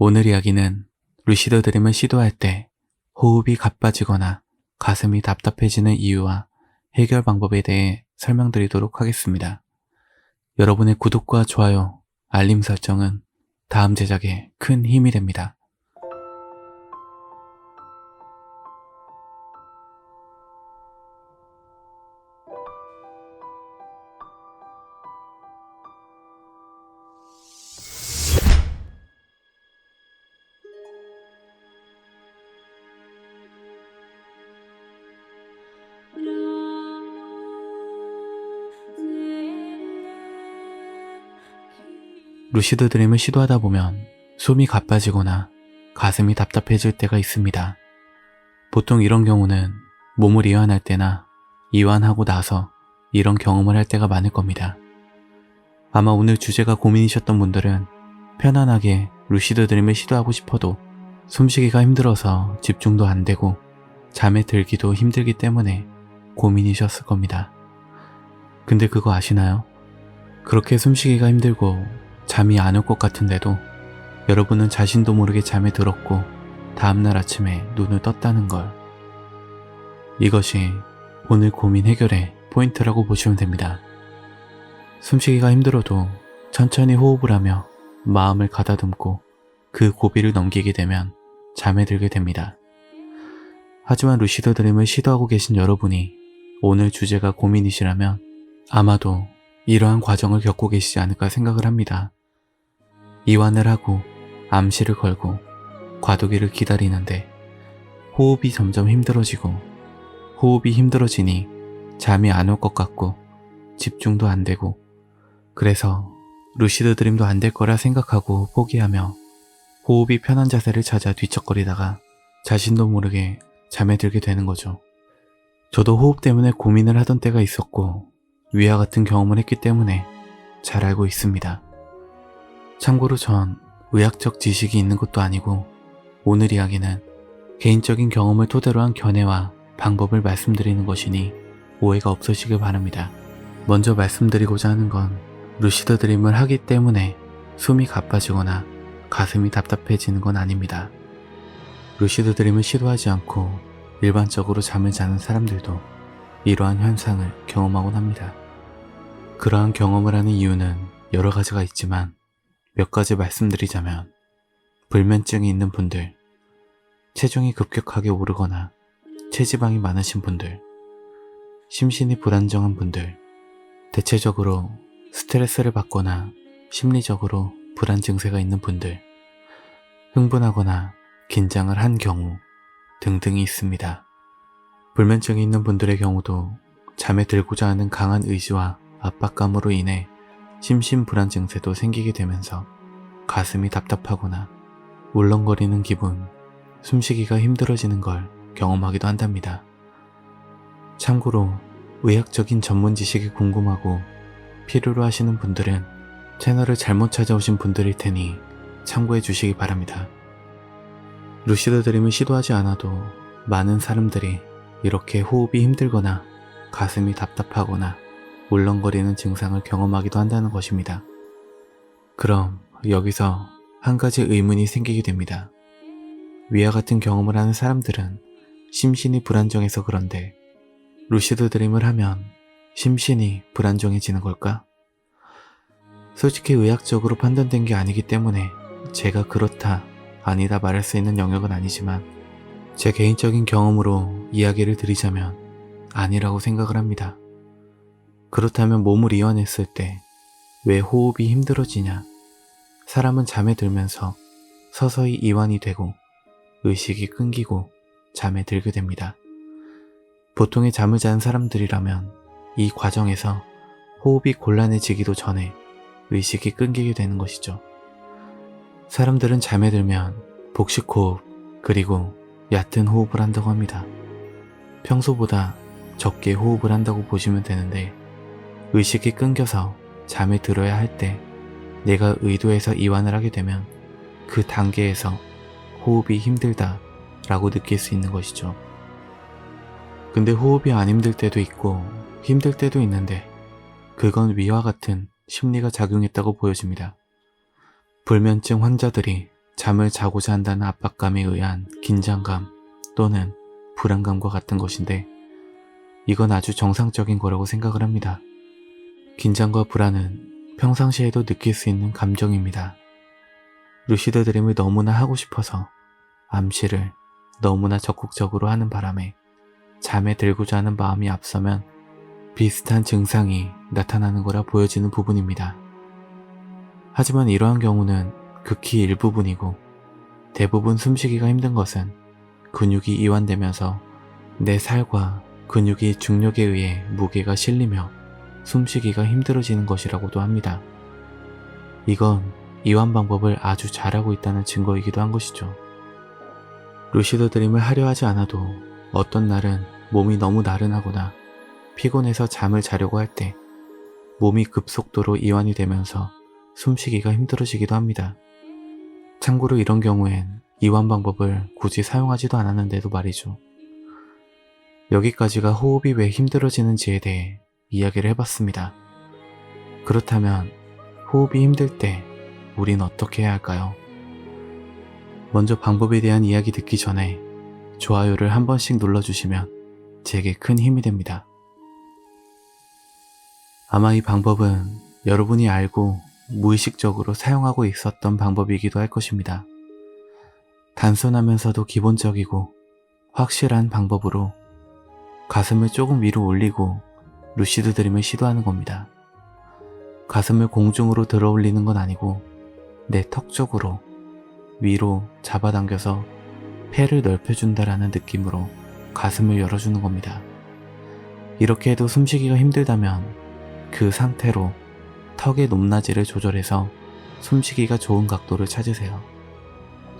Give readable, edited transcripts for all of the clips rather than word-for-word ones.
오늘 이야기는 루시드 드림을 시도할 때 호흡이 가빠지거나 가슴이 답답해지는 이유와 해결 방법에 대해 설명드리도록 하겠습니다. 여러분의 구독과 좋아요, 알림 설정은 다음 제작에 큰 힘이 됩니다. 루시드 드림을 시도하다 보면 숨이 가빠지거나 가슴이 답답해질 때가 있습니다. 보통 이런 경우는 몸을 이완할 때나 이완하고 나서 이런 경험을 할 때가 많을 겁니다. 아마 오늘 주제가 고민이셨던 분들은 편안하게 루시드 드림을 시도하고 싶어도 숨쉬기가 힘들어서 집중도 안 되고 잠에 들기도 힘들기 때문에 고민이셨을 겁니다. 근데 그거 아시나요? 그렇게 숨쉬기가 힘들고 잠이 안 올 것 같은데도 여러분은 자신도 모르게 잠에 들었고 다음날 아침에 눈을 떴다는 걸. 이것이 오늘 고민 해결의 포인트라고 보시면 됩니다. 숨쉬기가 힘들어도 천천히 호흡을 하며 마음을 가다듬고 그 고비를 넘기게 되면 잠에 들게 됩니다. 하지만 루시드 드림을 시도하고 계신 여러분이 오늘 주제가 고민이시라면 아마도 이러한 과정을 겪고 계시지 않을까 생각을 합니다. 이완을 하고 암시를 걸고 과도기를 기다리는데 호흡이 점점 힘들어지고 호흡이 힘들어지니 잠이 안 올 것 같고 집중도 안 되고 그래서 루시드 드림도 안 될 거라 생각하고 포기하며 호흡이 편한 자세를 찾아 뒤척거리다가 자신도 모르게 잠에 들게 되는 거죠. 저도 호흡 때문에 고민을 하던 때가 있었고 위와 같은 경험을 했기 때문에 잘 알고 있습니다. 참고로 전 의학적 지식이 있는 것도 아니고 오늘 이야기는 개인적인 경험을 토대로 한 견해와 방법을 말씀드리는 것이니 오해가 없으시길 바랍니다. 먼저 말씀드리고자 하는 건 루시드 드림을 하기 때문에 숨이 가빠지거나 가슴이 답답해지는 건 아닙니다. 루시드 드림을 시도하지 않고 일반적으로 잠을 자는 사람들도 이러한 현상을 경험하곤 합니다. 그러한 경험을 하는 이유는 여러 가지가 있지만 몇 가지 말씀드리자면 불면증이 있는 분들, 체중이 급격하게 오르거나 체지방이 많으신 분들, 심신이 불안정한 분들, 대체적으로 스트레스를 받거나 심리적으로 불안 증세가 있는 분들, 흥분하거나 긴장을 한 경우 등등이 있습니다. 불면증이 있는 분들의 경우도 잠에 들고자 하는 강한 의지와 압박감으로 인해 심신불안 증세도 생기게 되면서 가슴이 답답하거나 울렁거리는 기분, 숨쉬기가 힘들어지는 걸 경험하기도 한답니다. 참고로 의학적인 전문 지식이 궁금하고 필요로 하시는 분들은 채널을 잘못 찾아오신 분들일 테니 참고해 주시기 바랍니다. 루시드 드림을 시도하지 않아도 많은 사람들이 이렇게 호흡이 힘들거나 가슴이 답답하거나 울렁거리는 증상을 경험하기도 한다는 것입니다. 그럼 여기서 한 가지 의문이 생기게 됩니다. 위와 같은 경험을 하는 사람들은 심신이 불안정해서 그런데 루시드 드림을 하면 심신이 불안정해지는 걸까? 솔직히 의학적으로 판단된 게 아니기 때문에 제가 그렇다, 아니다 말할 수 있는 영역은 아니지만 제 개인적인 경험으로 이야기를 드리자면 아니라고 생각을 합니다. 그렇다면 몸을 이완했을 때 왜 호흡이 힘들어지냐? 사람은 잠에 들면서 서서히 이완이 되고 의식이 끊기고 잠에 들게 됩니다. 보통의 잠을 자는 사람들이라면 이 과정에서 호흡이 곤란해지기도 전에 의식이 끊기게 되는 것이죠. 사람들은 잠에 들면 복식호흡 그리고 얕은 호흡을 한다고 합니다. 평소보다 적게 호흡을 한다고 보시면 되는데 의식이 끊겨서 잠에 들어야 할 때 내가 의도해서 이완을 하게 되면 그 단계에서 호흡이 힘들다 라고 느낄 수 있는 것이죠. 근데 호흡이 안 힘들 때도 있고 힘들 때도 있는데 그건 위와 같은 심리가 작용했다고 보여집니다. 불면증 환자들이 잠을 자고자 한다는 압박감에 의한 긴장감 또는 불안감과 같은 것인데 이건 아주 정상적인 거라고 생각을 합니다. 긴장과 불안은 평상시에도 느낄 수 있는 감정입니다. 루시드 드림을 너무나 하고 싶어서 암시를 너무나 적극적으로 하는 바람에 잠에 들고자 하는 마음이 앞서면 비슷한 증상이 나타나는 거라 보여지는 부분입니다. 하지만 이러한 경우는 극히 일부분이고 대부분 숨쉬기가 힘든 것은 근육이 이완되면서 내 살과 근육이 중력에 의해 무게가 실리며 숨쉬기가 힘들어지는 것이라고도 합니다. 이건 이완 방법을 아주 잘하고 있다는 증거이기도 한 것이죠. 루시드 드림을 하려 하지 않아도 어떤 날은 몸이 너무 나른하거나 피곤해서 잠을 자려고 할 때 몸이 급속도로 이완이 되면서 숨쉬기가 힘들어지기도 합니다. 참고로 이런 경우엔 이완 방법을 굳이 사용하지도 않았는데도 말이죠. 여기까지가 호흡이 왜 힘들어지는지에 대해 이야기를 해봤습니다. 그렇다면 호흡이 힘들 때 우린 어떻게 해야 할까요? 먼저 방법에 대한 이야기 듣기 전에 좋아요를 한 번씩 눌러주시면 제게 큰 힘이 됩니다. 아마 이 방법은 여러분이 알고 무의식적으로 사용하고 있었던 방법이기도 할 것입니다. 단순하면서도 기본적이고 확실한 방법으로 가슴을 조금 위로 올리고 루시드 드림을 시도하는 겁니다. 가슴을 공중으로 들어 올리는 건 아니고 내 턱 쪽으로 위로 잡아당겨서 폐를 넓혀준다라는 느낌으로 가슴을 열어주는 겁니다. 이렇게 해도 숨쉬기가 힘들다면 그 상태로 턱의 높낮이를 조절해서 숨쉬기가 좋은 각도를 찾으세요.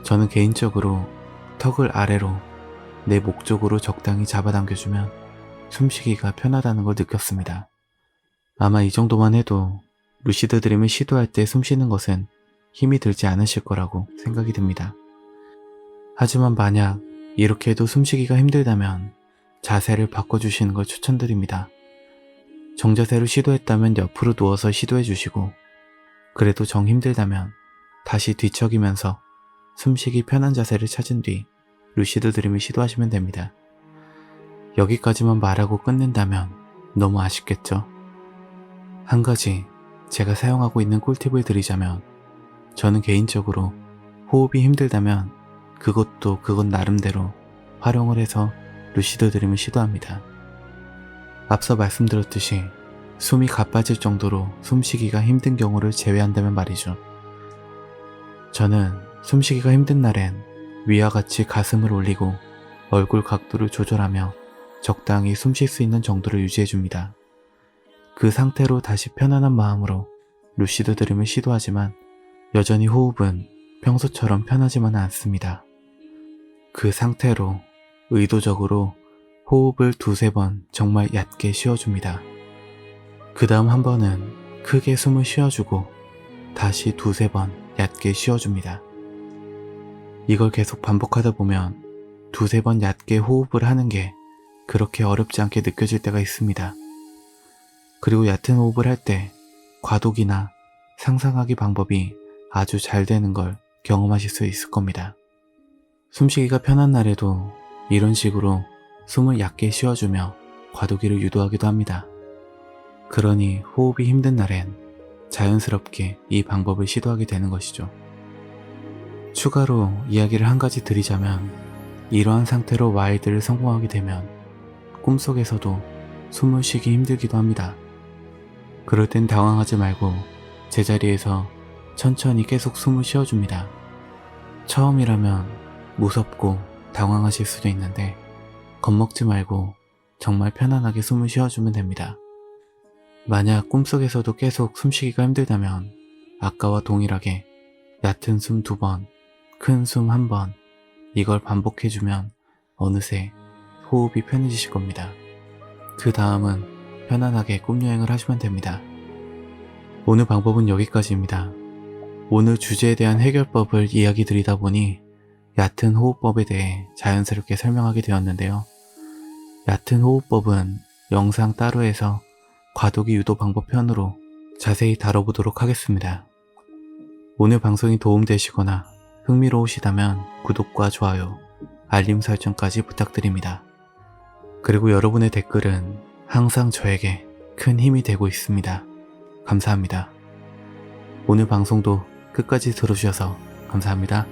저는 개인적으로 턱을 아래로 내 목 쪽으로 적당히 잡아당겨주면 숨쉬기가 편하다는 걸 느꼈습니다. 아마 이 정도만 해도 루시드 드림을 시도할 때 숨쉬는 것은 힘이 들지 않으실 거라고 생각이 듭니다. 하지만 만약 이렇게 해도 숨쉬기가 힘들다면 자세를 바꿔주시는 걸 추천드립니다. 정자세로 시도했다면 옆으로 누워서 시도해 주시고 그래도 정 힘들다면 다시 뒤척이면서 숨쉬기 편한 자세를 찾은 뒤 루시드 드림을 시도하시면 됩니다. 여기까지만 말하고 끝낸다면 너무 아쉽겠죠? 한 가지 제가 사용하고 있는 꿀팁을 드리자면 저는 개인적으로 호흡이 힘들다면 그건 나름대로 활용을 해서 루시드 드림을 시도합니다. 앞서 말씀드렸듯이 숨이 가빠질 정도로 숨쉬기가 힘든 경우를 제외한다면 말이죠. 저는 숨쉬기가 힘든 날엔 위와 같이 가슴을 올리고 얼굴 각도를 조절하며 적당히 숨 쉴 수 있는 정도를 유지해줍니다. 그 상태로 다시 편안한 마음으로 루시드 드림을 시도하지만 여전히 호흡은 평소처럼 편하지만은 않습니다. 그 상태로 의도적으로 호흡을 두세 번 정말 얕게 쉬어줍니다. 그 다음 한 번은 크게 숨을 쉬어주고 다시 두세 번 얕게 쉬어줍니다. 이걸 계속 반복하다 보면 두세 번 얕게 호흡을 하는 게 그렇게 어렵지 않게 느껴질 때가 있습니다. 그리고 얕은 호흡을 할 때 과도기나 상상하기 방법이 아주 잘 되는 걸 경험하실 수 있을 겁니다. 숨쉬기가 편한 날에도 이런 식으로 숨을 얕게 쉬어주며 과도기를 유도하기도 합니다. 그러니 호흡이 힘든 날엔 자연스럽게 이 방법을 시도하게 되는 것이죠. 추가로 이야기를 한 가지 드리자면 이러한 상태로 와일드를 성공하게 되면 꿈속에서도 숨을 쉬기 힘들기도 합니다. 그럴 땐 당황하지 말고 제자리에서 천천히 계속 숨을 쉬어줍니다. 처음이라면 무섭고 당황하실 수도 있는데 겁먹지 말고 정말 편안하게 숨을 쉬어주면 됩니다. 만약 꿈속에서도 계속 숨쉬기가 힘들다면 아까와 동일하게 얕은 숨 2번, 큰 숨 1번 이걸 반복해주면 어느새 호흡이 편해지실 겁니다. 그 다음은 편안하게 꿈여행을 하시면 됩니다. 오늘 방법은 여기까지입니다. 오늘 주제에 대한 해결법을 이야기 드리다 보니 얕은 호흡법에 대해 자연스럽게 설명하게 되었는데요. 얕은 호흡법은 영상 따로 해서 과도기 유도 방법 편으로 자세히 다뤄보도록 하겠습니다. 오늘 방송이 도움되시거나 흥미로우시다면 구독과 좋아요, 알림 설정까지 부탁드립니다. 그리고 여러분의 댓글은 항상 저에게 큰 힘이 되고 있습니다. 감사합니다. 오늘 방송도 끝까지 들어주셔서 감사합니다.